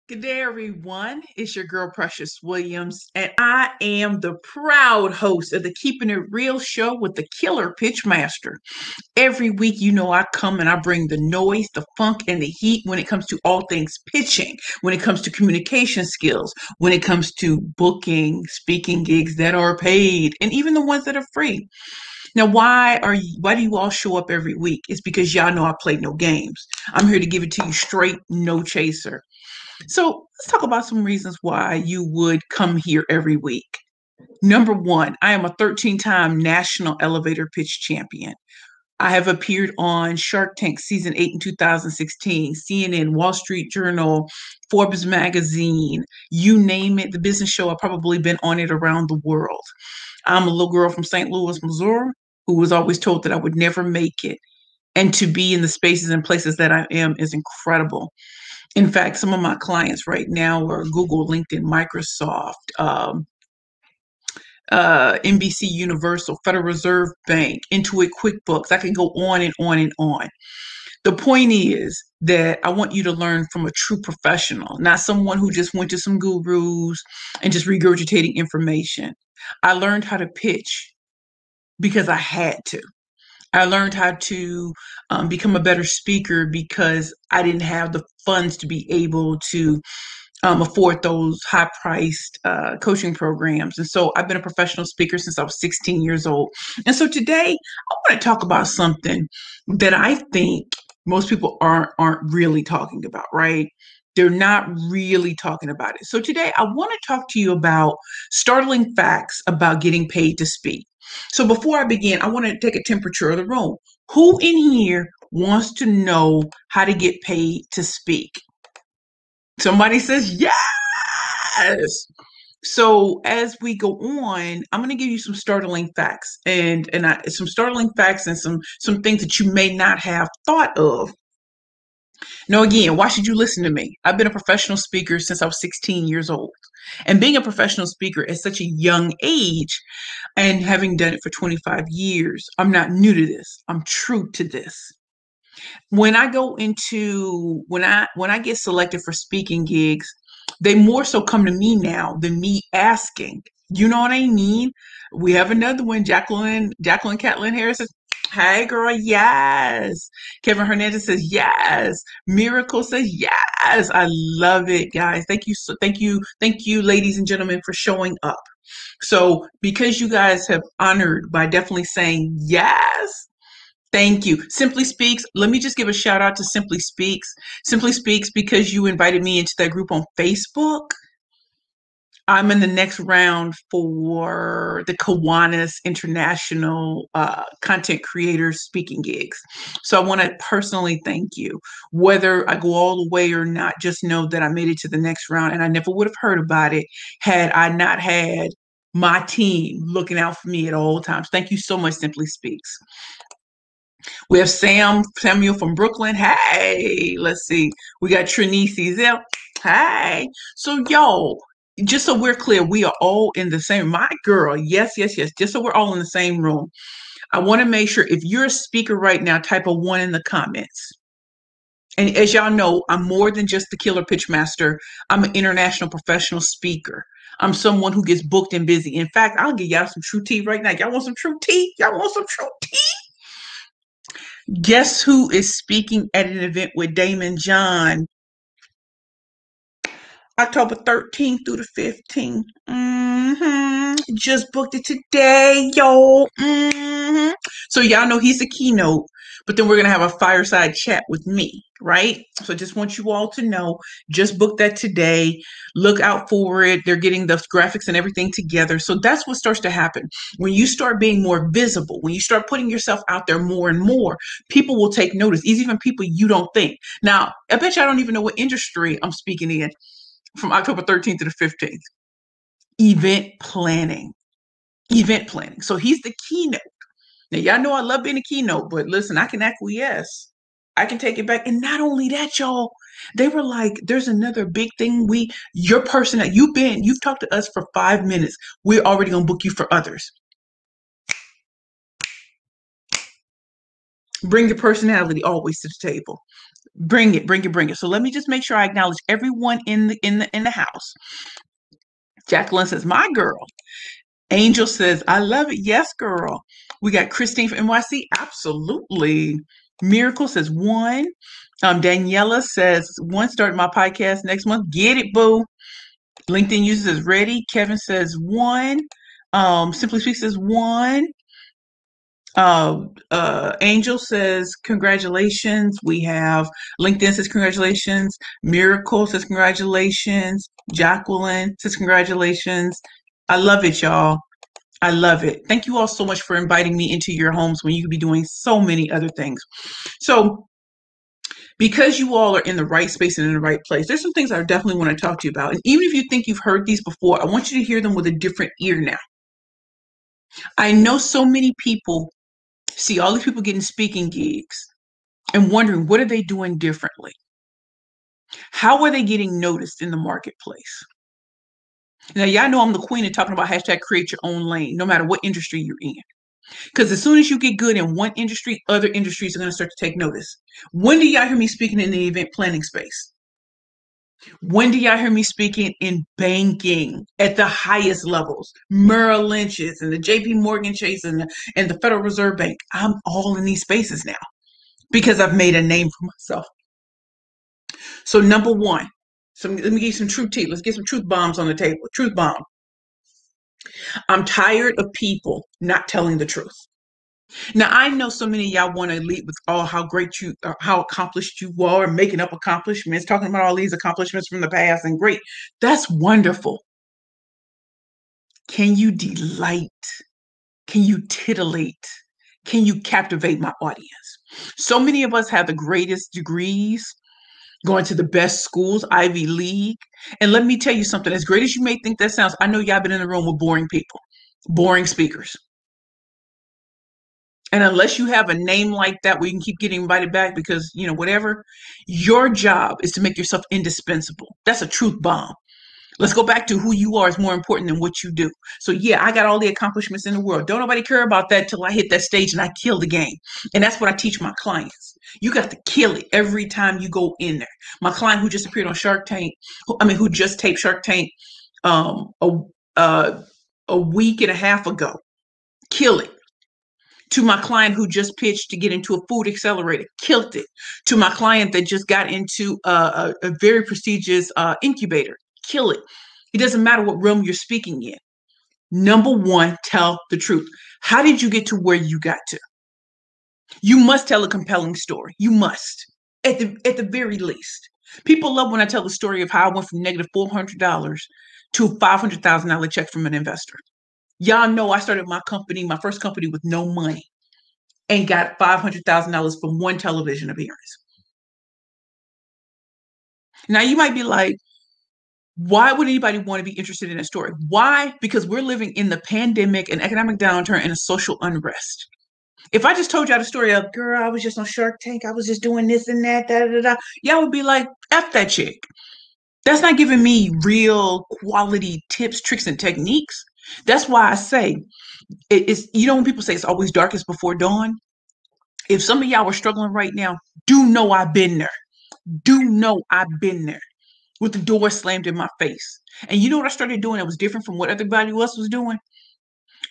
Good day, everyone. It's your girl, Precious Williams, and I am the proud host of the Keeping It Real show with the Killer Pitch Master. Every week, I come and I bring the noise, the funk, and the heat when it comes to all things pitching, when it comes to communication skills, when it comes to booking, speaking gigs that are paid, and even the ones that are free. Now, why do you all show up every week? It's because y'all know I play no games. I'm here to give it to you straight, no chaser. So let's talk about some reasons why you would come here every week. Number one, I am a 13-time national elevator pitch champion. I have appeared on Shark Tank season 8 in 2016, CNN, Wall Street Journal, Forbes magazine, you name it, the business show. I've probably been on it around the world. I'm a little girl from St. Louis, Missouri, who was always told that I would never make it. And to be in the spaces and places that I am is incredible. In fact, some of my clients right now are Google, LinkedIn, Microsoft, NBC Universal, Federal Reserve Bank, Intuit QuickBooks. I can go on and on and on. The point is that I want you to learn from a true professional, not someone who just went to some gurus and just regurgitating information. I learned how to pitch because I had to. I learned how to become a better speaker because I didn't have the funds to be able to afford those high priced coaching programs. And so I've been a professional speaker since I was 16 years old. And so today I want to talk about something that I think most people aren't really talking about, right? They're not really talking about it. So today I want to talk to you about startling facts about getting paid to speak. So before I begin, I want to take a temperature of the room. Who in here wants to know how to get paid to speak? Somebody says yes. So as we go on, I'm going to give you some startling facts some startling facts and some things that you may not have thought of. Now, again, why should you listen to me? I've been a professional speaker since I was 16 years old. And being a professional speaker at such a young age and having done it for 25 years, I'm not new to this. I'm true to this. When I get selected for speaking gigs, they more so come to me now than me asking. You know what I mean? We have another one, Jacqueline Catlin Harris says, "Hey girl, yes." Kevin Hernandez says yes. Miracle says yes. I love it, guys. Thank you, ladies and gentlemen, for showing up. So because you guys have honored by definitely saying yes, thank you. Simply Speaks. Let me just give a shout out to Simply Speaks. Simply Speaks because you invited me into that group on Facebook. I'm in the next round for the Kiwanis International Content Creators Speaking Gigs. So I want to personally thank you. Whether I go all the way or not, just know that I made it to the next round and I never would have heard about it had I not had my team looking out for me at all times. Thank you so much, Simply Speaks. We have Samuel from Brooklyn. Hey, let's see. We got Trinisi Zell. Hey. So, y'all, just so we're clear, we are all in the same. My girl, yes, yes, yes. Just so we're all in the same room. I want to make sure if you're a speaker right now, type a one in the comments. And as y'all know, I'm more than just the killer pitch master. I'm an international professional speaker. I'm someone who gets booked and busy. In fact, I'll give y'all some true tea right now. Y'all want some true tea? Y'all want some true tea? Guess who is speaking at an event with Damon John October 13th through the 15th? Just booked it today, yo. So y'all know he's the keynote, but then we're going to have a fireside chat with me, right? So just want you all to know, just book that today. Look out for it. They're getting the graphics and everything together. So that's what starts to happen. When you start being more visible, when you start putting yourself out there more and more, people will take notice, even people you don't think. Now, I bet you I don't even know what industry I'm speaking in from October 13th to the 15th. Event planning. Event planning. So he's the keynote. Now, y'all know I love being a keynote, but listen, I can acquiesce. I can take it back. And not only that, y'all, they were like, there's another big thing. Your person that you've talked to us for 5 minutes. We're already going to book you for others. Bring your personality always to the table. Bring it, bring it, bring it. So let me just make sure I acknowledge everyone in the house. Jacqueline says, "My girl." Angel says, "I love it." Yes, girl. We got Christine from NYC. Absolutely. Miracle says one. Daniela says, "One, start my podcast next month." Get it, boo. LinkedIn user says ready. Kevin says one. Simply Speak says one. Angel says congratulations. We have LinkedIn says congratulations. Miracle says congratulations. Jacqueline says congratulations. I love it, y'all. I love it. Thank you all so much for inviting me into your homes when you could be doing so many other things. So, because you all are in the right space and in the right place, there's some things I definitely want to talk to you about. And even if you think you've heard these before, I want you to hear them with a different ear now. I know so many people see all these people getting speaking gigs and wondering, what are they doing differently? How are they getting noticed in the marketplace? Now, y'all know I'm the queen of talking about hashtag create your own lane, no matter what industry you're in. Because as soon as you get good in one industry, other industries are going to start to take notice. When do y'all hear me speaking in the event planning space? When do y'all hear me speaking in banking at the highest levels? Merrill Lynch's and the JP Morgan Chase and the Federal Reserve Bank. I'm all in these spaces now because I've made a name for myself. So number one, so let me give you some truth tea. Let's get some truth bombs on the table. Truth bomb. I'm tired of people not telling the truth. Now I know so many of y'all want to lead with how great you, how accomplished you are, making up accomplishments, talking about all these accomplishments from the past, and great. That's wonderful. Can you delight? Can you titillate? Can you captivate my audience? So many of us have the greatest degrees, going to the best schools, Ivy League. And let me tell you something, as great as you may think that sounds, I know y'all been in the room with boring people, boring speakers. And unless you have a name like that where you can keep getting invited back because, whatever, your job is to make yourself indispensable. That's a truth bomb. Let's go back to who you are is more important than what you do. So yeah, I got all the accomplishments in the world. Don't nobody care about that till I hit that stage and I kill the game. And that's what I teach my clients. You got to kill it every time you go in there. My client who just appeared on Shark Tank, who just taped Shark Tank a week and a half ago, kill it. To my client who just pitched to get into a food accelerator, killed it. To my client that just got into a very prestigious incubator, kill it. It doesn't matter what realm you're speaking in. Number one, tell the truth. How did you get to where you got to? You must tell a compelling story. You must, at the very least. People love when I tell the story of how I went from negative $400 to a $500,000 check from an investor. Y'all know I started my first company with no money and got $500,000 from one television appearance. Now you might be like, why would anybody want to be interested in that story? Why? Because we're living in the pandemic, an economic downturn, and a social unrest. If I just told y'all the story of, girl, I was just on Shark Tank, I was just doing this and that, da da da, y'all would be like, F that chick. That's not giving me real quality tips, tricks, and techniques. That's why I say it's, when people say it's always darkest before dawn, if some of y'all are struggling right now, do know I've been there. Do know I've been there with the door slammed in my face. And you know what I started doing that was different from what everybody else was doing?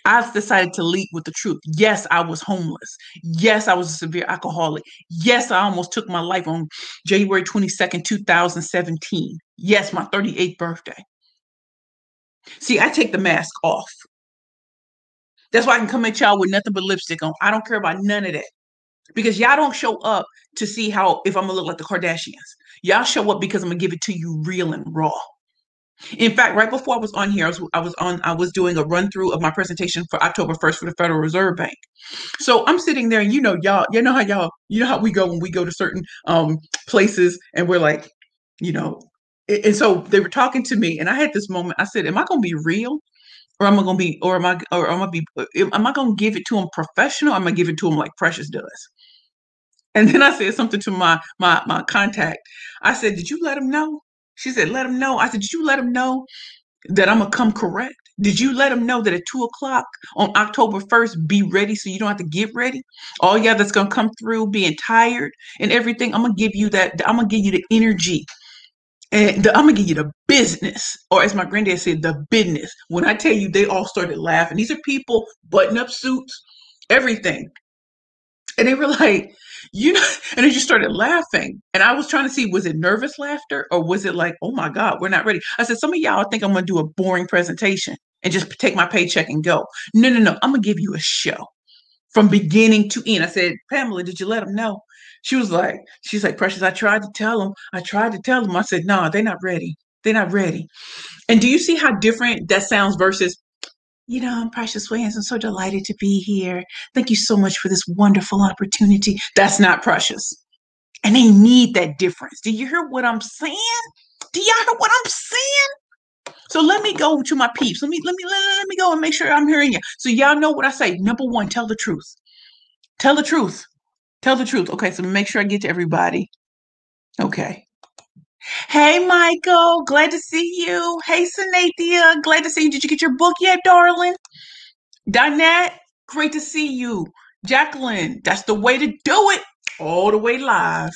I've decided to lead with the truth. Yes, I was homeless. Yes, I was a severe alcoholic. Yes, I almost took my life on January 22nd, 2017. Yes, my 38th birthday. See, I take the mask off. That's why I can come at y'all with nothing but lipstick on. I don't care about none of that. Because y'all don't show up to see if I'm gonna look like the Kardashians. Y'all show up because I'm gonna give it to you real and raw. In fact, right before I was on here, I was doing a run through of my presentation for October 1st for the Federal Reserve Bank. So I'm sitting there, and you know how we go when we go to certain places, and we're like, and so they were talking to me, and I had this moment. I said, "Am I gonna be real, or am I gonna be, or am I gonna give it to them professional? Or am I gonna give it to them like Precious does?" And then I said something to my contact. I said, "Did you let him know?" She said, "Let him know." I said, "Did you let him know that I'm gonna come correct?" Did you let them know that at 2 o'clock on October 1st, be ready so you don't have to get ready? All y'all that's gonna come through being tired and everything, I'm gonna give you that. I'm gonna give you the energy and I'm gonna give you the business, or as my granddad said, the business. When I tell you, they all started laughing. These are people button up suits, everything. And they were like, you know, and they just started laughing. And I was trying to see, was it nervous laughter or was it like, oh my God, we're not ready? I said, some of y'all think I'm going to do a boring presentation and just take my paycheck and go. No, no, no. I'm going to give you a show from beginning to end. I said, Pamela, did you let them know? She's like, Precious, I tried to tell them. I tried to tell them. I said, no, they're not ready. They're not ready. And do you see how different that sounds versus, I'm Precious Williams. I'm so delighted to be here. Thank you so much for this wonderful opportunity. That's not Precious. And they need that difference. Do you hear what I'm saying? Do y'all hear what I'm saying? So let me go to my peeps. Let me go and make sure I'm hearing you. So y'all know what I say. Number one, tell the truth. Tell the truth. Tell the truth. Okay, so make sure I get to everybody. Okay. Hey, Michael. Glad to see you. Hey, Sanathia. Glad to see you. Did you get your book yet, darling? Donette, great to see you. Jacqueline, that's the way to do it. All the way live.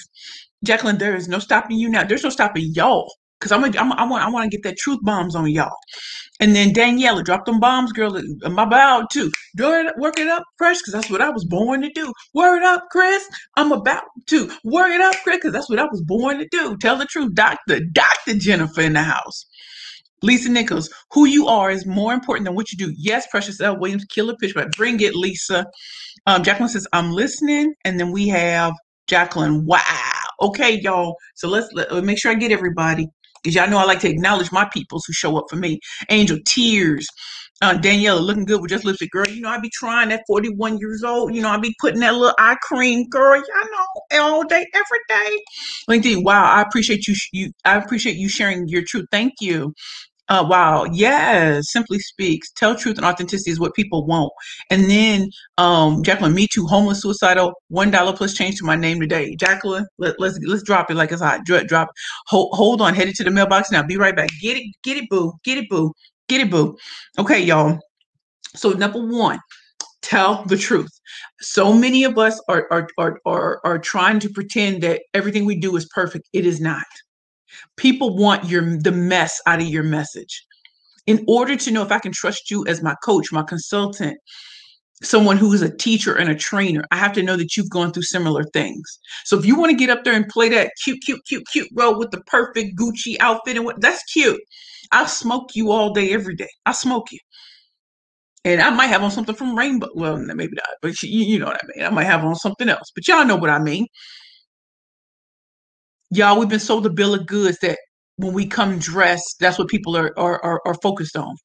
Jacqueline, there is no stopping you now. There's no stopping y'all. Cause I want to get that truth bombs on y'all. And then Daniela, drop them bombs, girl. I'm about to work it up, Chris, because that's what I was born to do. Word up, Chris. I'm about to work it up, Chris, because that's what I was born to do. Tell the truth, Dr. Jennifer in the house. Lisa Nichols, who you are is more important than what you do. Yes, Precious L. Williams, killer pitch, but bring it, Lisa. Jacqueline says, I'm listening. And then we have Jacqueline. Wow. Okay, y'all. So let's make sure I get everybody. Because y'all know I like to acknowledge my peoples who show up for me. Angel, tears. Daniela, looking good with just lipstick. Girl, I be trying at 41 years old. I be putting that little eye cream, girl. Y'all know, all day, every day. LinkedIn, wow, I appreciate I appreciate you sharing your truth. Thank you. Wow. Yes. Simply speaks. Tell truth and authenticity is what people want. And then, Jacqueline, me too. Homeless, suicidal. $1 plus change to my name today. Jacqueline, let's drop it like it's hot. Drop. Hold on. Headed to the mailbox now. Be right back. Get it, boo. Get it, boo. Get it, boo. Okay, y'all. So number one, tell the truth. So many of us are trying to pretend that everything we do is perfect. It is not. People want the mess out of your message. In order to know if I can trust you as my coach, my consultant, someone who is a teacher and a trainer, I have to know that you've gone through similar things. So if you want to get up there and play that cute role with the perfect Gucci outfit and that's cute. I'll smoke you all day, every day. I'll smoke you. And I might have on something from Rainbow. Well, maybe not, but you know what I mean. I might have on something else, but y'all know what I mean. Y'all, we've been sold a bill of goods that when we come dressed, that's what people are focused on.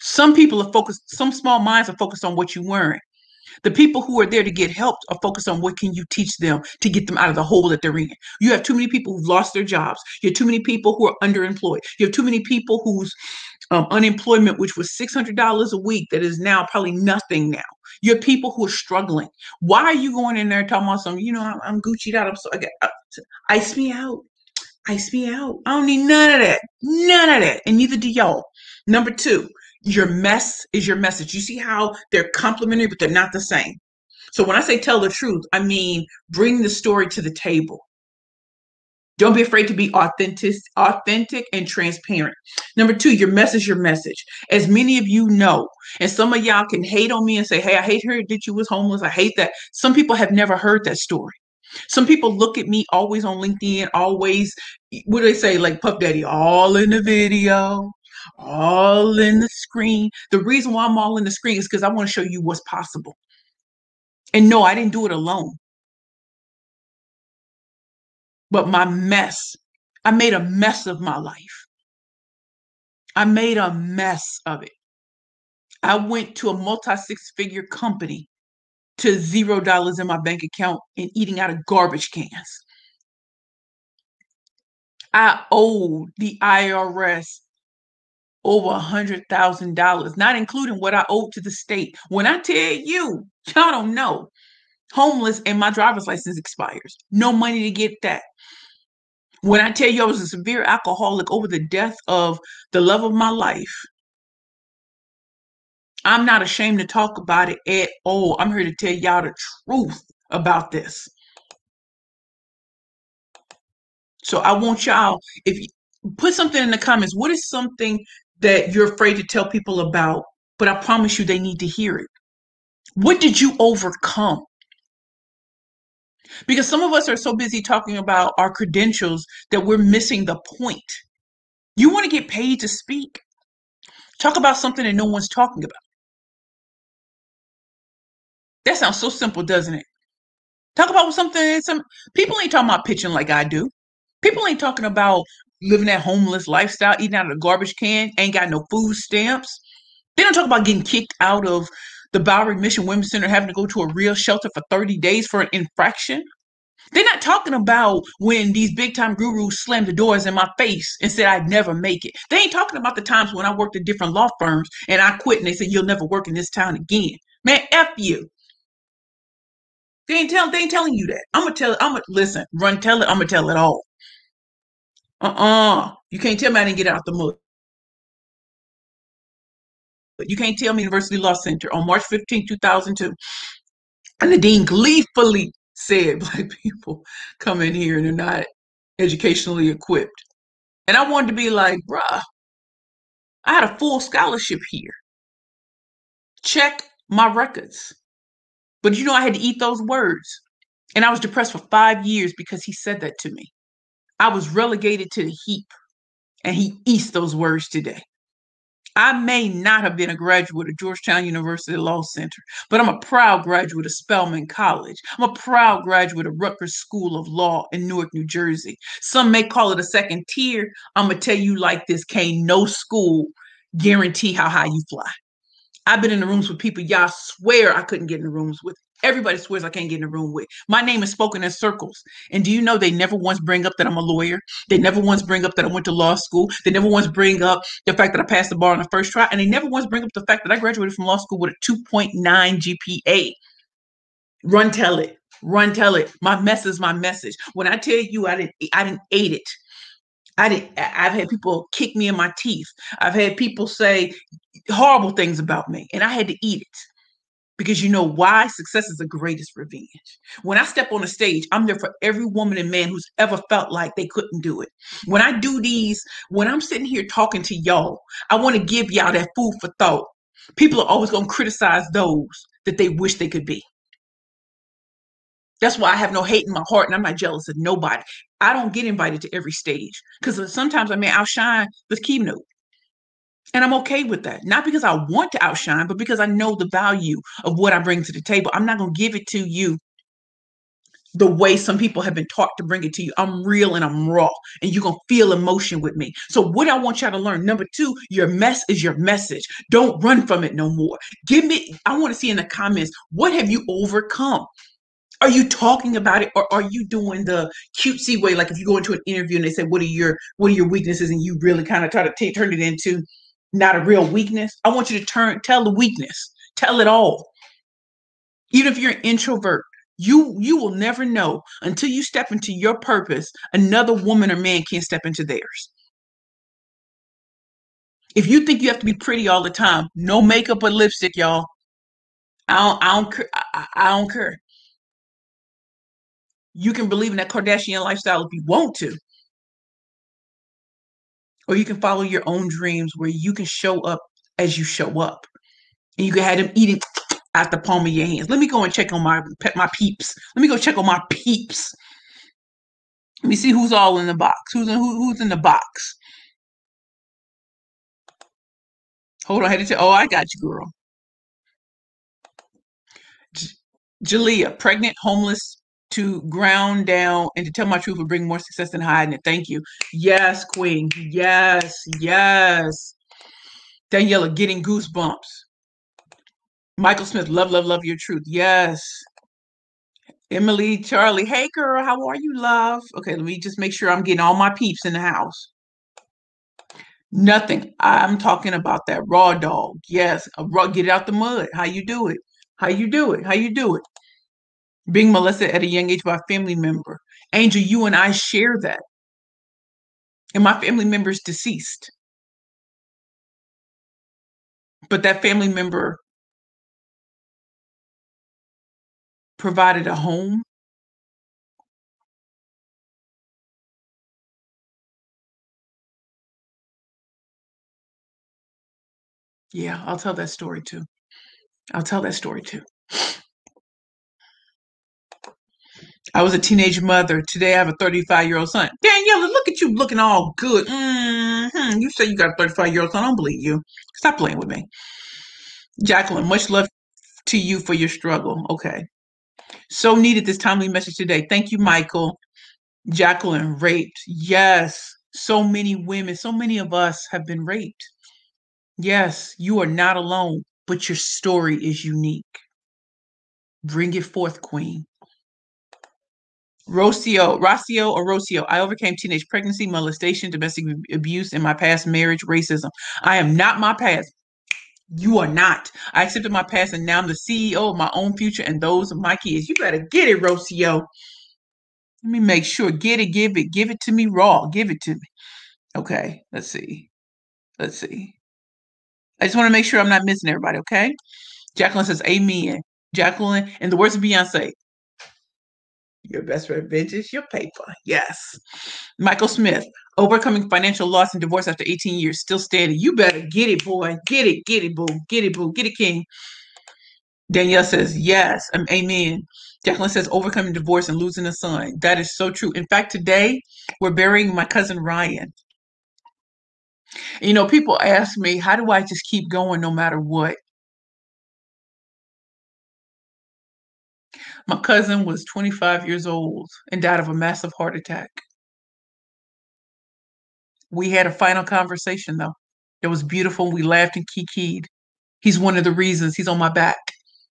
Some people are focused, some small minds are focused on what you're wearing. The people who are there to get helped are focused on what can you teach them to get them out of the hole that they're in. You have too many people who've lost their jobs. You have too many people who are underemployed. You have too many people whose unemployment, which was $600 a week, that is now probably nothing now. You have people who are struggling. Why are you going in there talking about something? I'm Gucci'd out. I'm so ice me out. Ice me out. I don't need none of that. None of that. And neither do y'all. Number two, your mess is your message. You see how they're complementary, but they're not the same. So when I say tell the truth, I mean bring the story to the table. Don't be afraid to be authentic and transparent. Number two, your message, your message. As many of you know, and some of y'all can hate on me and say, hey, I hate her that you was homeless. I hate that. Some people have never heard that story. Some people look at me always on LinkedIn, always, what do they say, like Puff Daddy, all in the video, all in the screen. The reason why I'm all in the screen is because I want to show you what's possible. And no, I didn't do it alone. But my mess, I made a mess of my life. I made a mess of it. I went to a multi-six-figure company to $0 in my bank account and eating out of garbage cans. I owed the IRS over $100,000, not including what I owed to the state. When I tell you, y'all don't know, homeless and my driver's license expires. No money to get that. When I tell you I was a severe alcoholic over the death of the love of my life, I'm not ashamed to talk about it at all. I'm here to tell y'all the truth about this. So I want y'all, if you put something in the comments, what is something that you're afraid to tell people about, but I promise you they need to hear it? What did you overcome? Because some of us are so busy talking about our credentials that we're missing the point. You want to get paid to speak? Talk about something that no one's talking about. That sounds so simple, doesn't it? Talk about something that some people ain't talking about pitching like I do. People ain't talking about living that homeless lifestyle, eating out of the garbage can, ain't got no food stamps. They don't talk about getting kicked out of the Bowery Mission Women's Center, having to go to a real shelter for 30 days for an infraction. They're not talking about when these big time gurus slammed the doors in my face and said I'd never make it. They ain't talking about the times when I worked at different law firms and I quit and they said you'll never work in this town again. Man, F you. They ain't telling you that. I'm gonna listen, run tell it, I'm gonna tell it all. You can't tell me I didn't get out the mud. You can't tell me University Law Center on March 15th, 2002. And the dean gleefully said black people come in here and they're not educationally equipped. And I wanted to be like, bruh, I had a full scholarship here. Check my records. But you know, I had to eat those words. And I was depressed for 5 years because he said that to me. I was relegated to the heap, and he eats those words today. I may not have been a graduate of Georgetown University Law Center, but I'm a proud graduate of Spelman College. I'm a proud graduate of Rutgers School of Law in Newark, New Jersey. Some may call it a second tier. I'm going to tell you like this, can't no school guarantee how high you fly. I've been in the rooms with people y'all swear I couldn't get in the rooms with. Everybody swears I can't get in the room with. My name is spoken in circles. And do you know they never once bring up that I'm a lawyer? They never once bring up that I went to law school. They never once bring up the fact that I passed the bar on the first try. And they never once bring up the fact that I graduated from law school with a 2.9 GPA. Run tell it. Run tell it. My mess is my message. When I tell you I didn't eat it. I've had people kick me in my teeth. I've had people say horrible things about me, and I had to eat it. Because you know why? Success is the greatest revenge. When I step on a stage, I'm there for every woman and man who's ever felt like they couldn't do it. When I do these, when I'm sitting here talking to y'all, I want to give y'all that food for thought. People are always going to criticize those that they wish they could be. That's why I have no hate in my heart and I'm not jealous of nobody. I don't get invited to every stage because sometimes I may outshine the keynote. And I'm okay with that. Not because I want to outshine, but because I know the value of what I bring to the table. I'm not going to give it to you the way some people have been taught to bring it to you. I'm real and I'm raw, and you're going to feel emotion with me. So, what I want y'all to learn, number two, your mess is your message. Don't run from it no more. I want to see in the comments, what have you overcome? Are you talking about it, or are you doing the cutesy way? Like if you go into an interview and they say, what are your weaknesses? And you really kind of try to turn it into not a real weakness. I want you to tell the weakness, tell it all. Even if you're an introvert, you will never know until you step into your purpose. Another woman or man can't step into theirs. If you think you have to be pretty all the time, no makeup or lipstick, y'all. I don't care. You can believe in that Kardashian lifestyle if you want to, or you can follow your own dreams where you can show up as you show up, and you can have them eating at the palm of your hands. Let me go and check on my peeps. Let me go check on my peeps. Let me see who's all in the box. Who's in the box? Hold on, I had to tell. Oh, I got you, girl. Jalea, pregnant, homeless, to ground down and to tell my truth would bring more success than hiding it. Thank you. Yes, Queen. Yes, yes. Daniela, getting goosebumps. Michael Smith, love, love, love your truth. Yes. Emily, Charlie, hey girl, how are you, love? Okay, let me just make sure I'm getting all my peeps in the house. Nothing. I'm talking about that raw dog. Yes, get it out the mud. How you do it? How you do it? How you do it? Being molested at a young age by a family member. Angel, you and I share that. And my family member is deceased. but that family member provided a home. Yeah, I'll tell that story too. I'll tell that story too. I was a teenage mother. Today I have a 35-year-old son. Daniela, look at you looking all good. You say you got a 35-year-old son. I don't believe you. Stop playing with me. Jacqueline, much love to you for your struggle. Okay. So needed this timely message today. Thank you, Michael. Jacqueline, raped. Yes. So many women, so many of us have been raped. Yes, you are not alone, but your story is unique. Bring it forth, Queen. Rocio or Rocio, I overcame teenage pregnancy, molestation, domestic abuse in my past marriage, racism. I am not my past. You are not. I accepted my past and now I'm the CEO of my own future and those of my kids. You better get it, Rocio. Let me make sure. Get it, give it to me raw. Give it to me. Okay, let's see. Let's see. I just want to make sure I'm not missing everybody, okay? Jacqueline says, Amen. Jacqueline, in the words of Beyonce, your best revenge is your paper. Yes. Michael Smith, overcoming financial loss and divorce after 18 years, still standing. You better get it, boy. Get it, boo. Get it, boo. Get it, king. Danielle says, yes. Amen. Jacqueline says, overcoming divorce and losing a son. That is so true. In fact, today we're burying my cousin Ryan. You know, people ask me, how do I just keep going no matter what? My cousin was 25 years old and died of a massive heart attack. We had a final conversation though. It was beautiful. We laughed and kikied. He's one of the reasons he's on my back.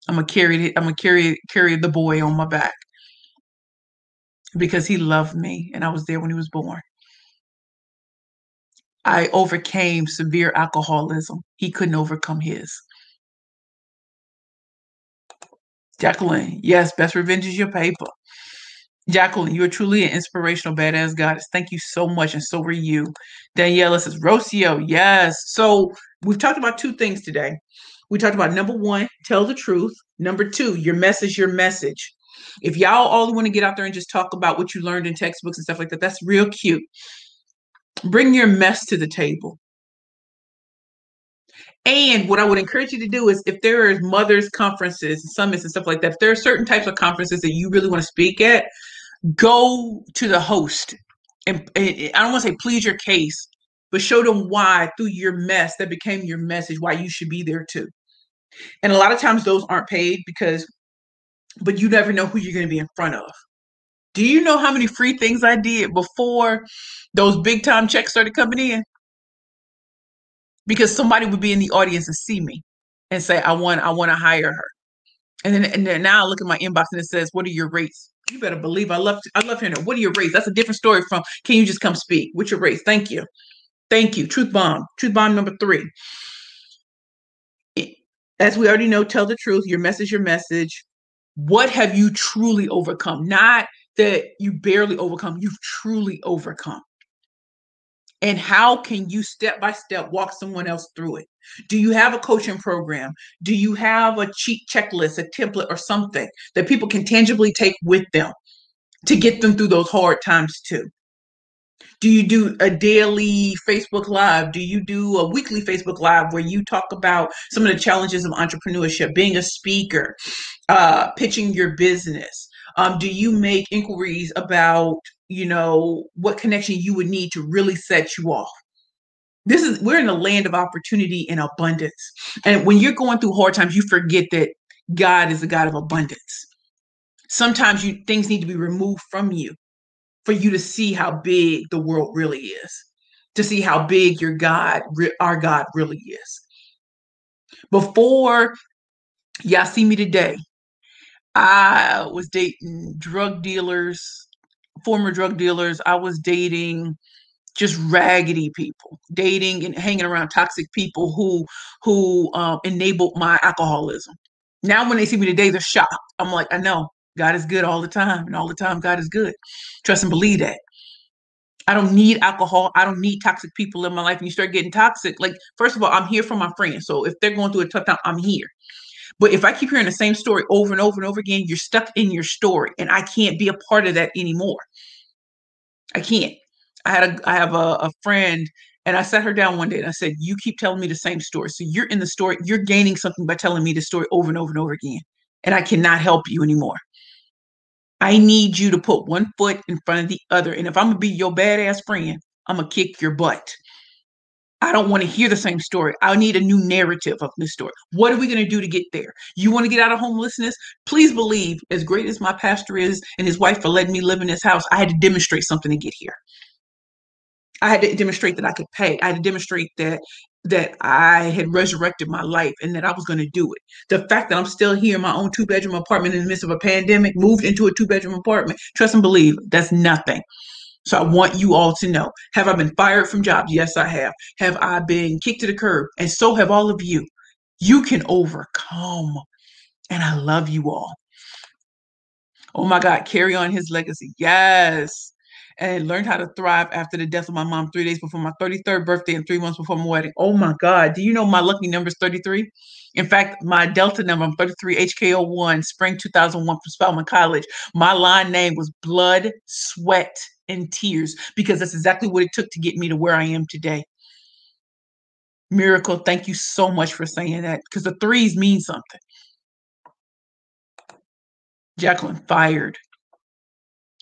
I'm gonna carry the boy on my back because he loved me and I was there when he was born. I overcame severe alcoholism. He couldn't overcome his. Jacqueline, yes, best revenge is your paper. Jacqueline, you are truly an inspirational badass goddess. Thank you so much, and so are you. Daniela says, Rocio, yes. So we've talked about two things today. We talked about number one, tell the truth. Number two, your message, your message. If y'all all want to get out there and just talk about what you learned in textbooks and stuff like that, that's real cute. Bring your mess to the table. And what I would encourage you to do is if there are mothers conferences, summits and stuff like that, if there are certain types of conferences that you really want to speak at, go to the host and I don't want to say plead your case, but show them why through your mess that became your message, why you should be there too. And a lot of times those aren't paid but you never know who you're going to be in front of. Do you know how many free things I did before those big time checks started coming in? Because somebody would be in the audience and see me and say, I want to hire her. And then now I look at my inbox and it says, what are your rates? You better believe I love hearing that. What are your rates? That's a different story from, can you just come speak? What's your rates? Thank you. Thank you. Truth bomb. Truth bomb number 3. As we already know, tell the truth. Your message, your message. What have you truly overcome? Not that you barely overcome, you've truly overcome. And how can you step by step walk someone else through it? Do you have a coaching program? Do you have a cheat checklist, a template, or something that people can tangibly take with them to get them through those hard times too? Do you do a daily Facebook Live? Do you do a weekly Facebook Live where you talk about some of the challenges of entrepreneurship, being a speaker, pitching your business? Do you make inquiries about, what connection you would need to really set you off? We're in a land of opportunity and abundance. And when you're going through hard times, you forget that God is a God of abundance. Sometimes things need to be removed from you for you to see how big the world really is, to see how big our God really is. Before y'all see me today, I was dating drug dealers, former drug dealers. I was dating just raggedy people, dating and hanging around toxic people who enabled my alcoholism. Now when they see me today, they're shocked. I'm like, I know God is good all the time, and all the time God is good. Trust and believe that. I don't need alcohol. I don't need toxic people in my life. And you start getting toxic. Like, first of all, I'm here for my friends. So if they're going through a tough time, I'm here. But if I keep hearing the same story over and over and over again, you're stuck in your story. And I can't be a part of that anymore. I can't. I have a friend, and I sat her down one day and I said, "You keep telling me the same story. So you're in the story, you're gaining something by telling me the story over and over and over again. And I cannot help you anymore. I need you to put one foot in front of the other. And if I'm gonna be your badass friend, I'm gonna kick your butt. I don't want to hear the same story. I need a new narrative of this story. What are we going to do to get there? You want to get out of homelessness? Please believe, as great as my pastor is and his wife for letting me live in his house, I had to demonstrate something to get here. I had to demonstrate that I could pay. I had to demonstrate that I had resurrected my life and that I was going to do it. The fact that I'm still here in my own 2-bedroom apartment in the midst of a pandemic, moved into a 2-bedroom apartment, trust and believe, that's nothing. So I want you all to know, have I been fired from jobs? Yes, I have. Have I been kicked to the curb? And so have all of you. You can overcome. And I love you all. Oh my God, carry on his legacy. Yes. And learned how to thrive after the death of my mom 3 days before my 33rd birthday and 3 months before my wedding. Oh my God. Do you know my lucky number is 33? In fact, my Delta number, I'm 33 HKO1, spring 2001 from Spelman College. My line name was Blood, Sweat, and Tears because that's exactly what it took to get me to where I am today. Miracle, thank you so much for saying that because the threes mean something. Jacqueline, fired.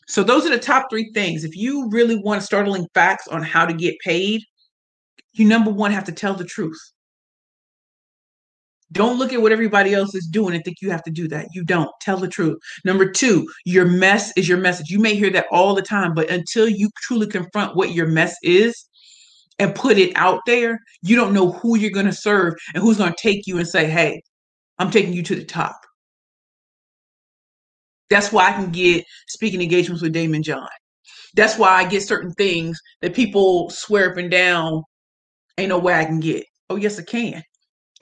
So those are the top 3 things. If you really want startling facts on how to get paid, you number one have to tell the truth. Don't look at what everybody else is doing and think you have to do that. You don't. Tell the truth. Number two, your mess is your message. You may hear that all the time, but until you truly confront what your mess is and put it out there, you don't know who you're going to serve and who's going to take you and say, hey, I'm taking you to the top. That's why I can get speaking engagements with Daymond John. That's why I get certain things that people swear up and down, ain't no way I can get. Oh, yes, I can.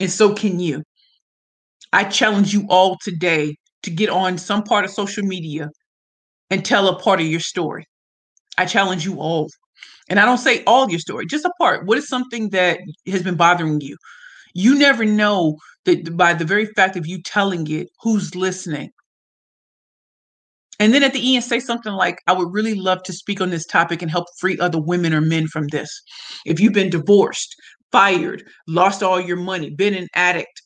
And so can you. I challenge you all today to get on some part of social media and tell a part of your story. I challenge you all. And I don't say all your story, just a part. What is something that has been bothering you? You never know that by the very fact of you telling it, who's listening. And then at the end, say something like, I would really love to speak on this topic and help free other women or men from this. If you've been divorced, fired, lost all your money, been an addict,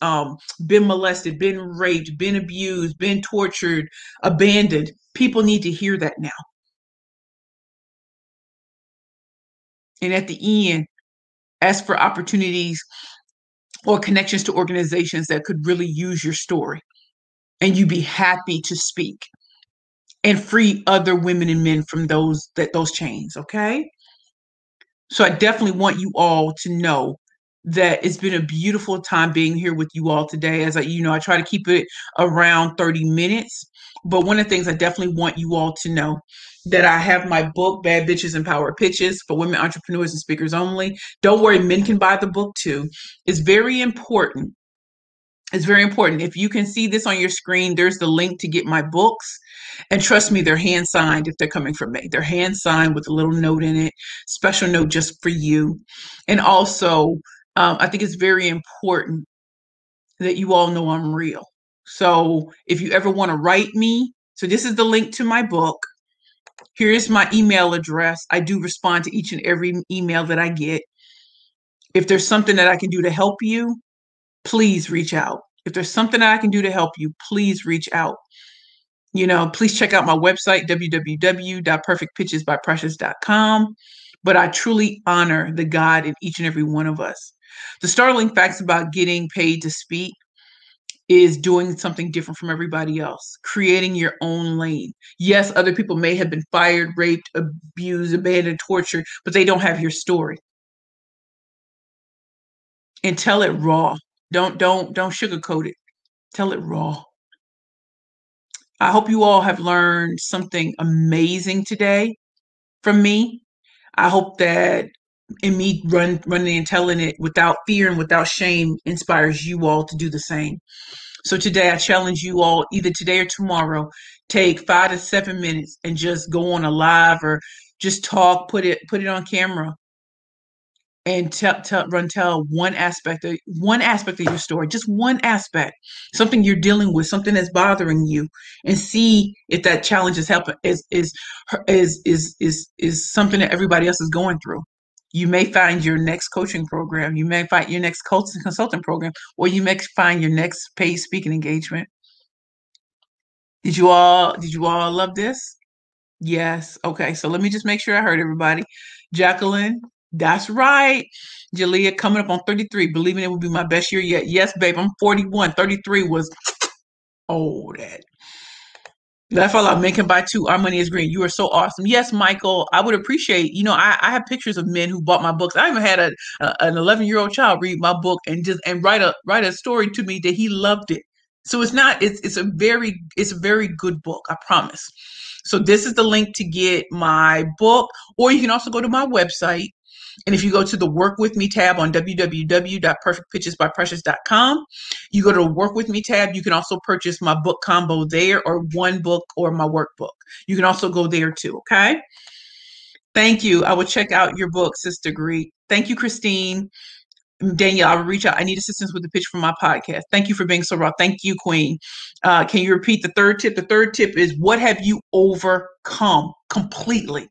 been molested, been raped, been abused, been tortured, abandoned, people need to hear that now. And at the end, ask for opportunities or connections to organizations that could really use your story. And you'd be happy to speak and free other women and men from those chains, okay? So I definitely want you all to know that it's been a beautiful time being here with you all today. As I try to keep it around 30 minutes. But one of the things I definitely want you all to know that I have my book, Bad Bitches and Power Pitches for women entrepreneurs and speakers only. Don't worry, men can buy the book too. It's very important. It's very important. If you can see this on your screen, there's the link to get my books. And trust me, they're hand signed if they're coming from me. They're hand signed with a little note in it, special note just for you. And also, I think it's very important that you all know I'm real. So if you ever want to write me, so this is the link to my book. Here is my email address. I do respond to each and every email that I get. If there's something that I can do to help you, please reach out. If there's something that I can do to help you, please reach out. Please check out my website, www.perfectpitchesbyprecious.com. But I truly honor the God in each and every one of us. The startling facts about getting paid to speak is doing something different from everybody else, creating your own lane. Yes, other people may have been fired, raped, abused, abandoned, tortured, but they don't have your story. And tell it raw. Don't sugarcoat it. Tell it raw. I hope you all have learned something amazing today from me. I hope that in me running and telling it without fear and without shame inspires you all to do the same. So today I challenge you all, either today or tomorrow, take 5 to 7 minutes and just go on a live or Just talk, put it on camera, and tell one aspect of your story, just one aspect, something you're dealing with, something that's bothering you, and see if that challenge is helping is something that everybody else is going through. You may find your next coaching program, you may find your next coaching consultant program, or you may find your next paid speaking engagement. Did you all love this? Yes. Okay. So let me just make sure I heard everybody. Jacqueline, that's right. Jalea coming up on 33, believing it will be my best year yet. Yes, babe, I'm 41. 33 was that. That's all. Men can buy two. Our money is green. You are so awesome. Yes, Michael. I would appreciate. I have pictures of men who bought my books. I even had an 11-year-old child read my book and write a story to me that he loved it. So it's not. It's a very good book. I promise. So this is the link to get my book, or you can also go to my website. And if you go to the Work With Me tab on www.perfectpitchesbyprecious.com, you go to the Work With Me tab. You can also purchase my book combo there, or one book, or my workbook. You can also go there too, okay? Thank you. I will check out your book, Sister Greet. Thank you, Christine. Danielle, I will reach out. I need assistance with the pitch for my podcast. Thank you for being so raw. Thank you, Queen. Can you repeat the third tip? The third tip is, what have you overcome completely?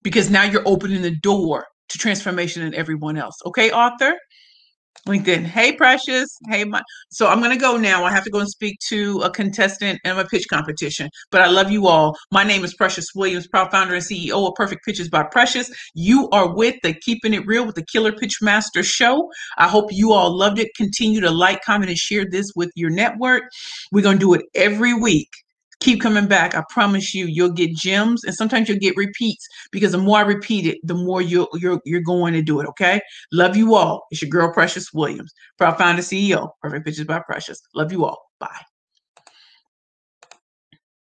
Because now you're opening the door to transformation in everyone else. Okay, author? LinkedIn. Hey, Precious. Hey, so I'm going to go now. I have to go and speak to a contestant in a pitch competition, but I love you all. My name is Precious Williams, proud founder and CEO of Perfect Pitches by Precious. You are with the Keeping It Real with the Killer Pitch Master show. I hope you all loved it. Continue to like, comment, and share this with your network. We're going to do it every week. Keep coming back. I promise you'll get gems, and sometimes you'll get repeats, because the more I repeat it, the more you're going to do it. Okay. Love you all. It's your girl, Precious Williams, proud founder, CEO, Perfect Pitches by Precious. Love you all. Bye.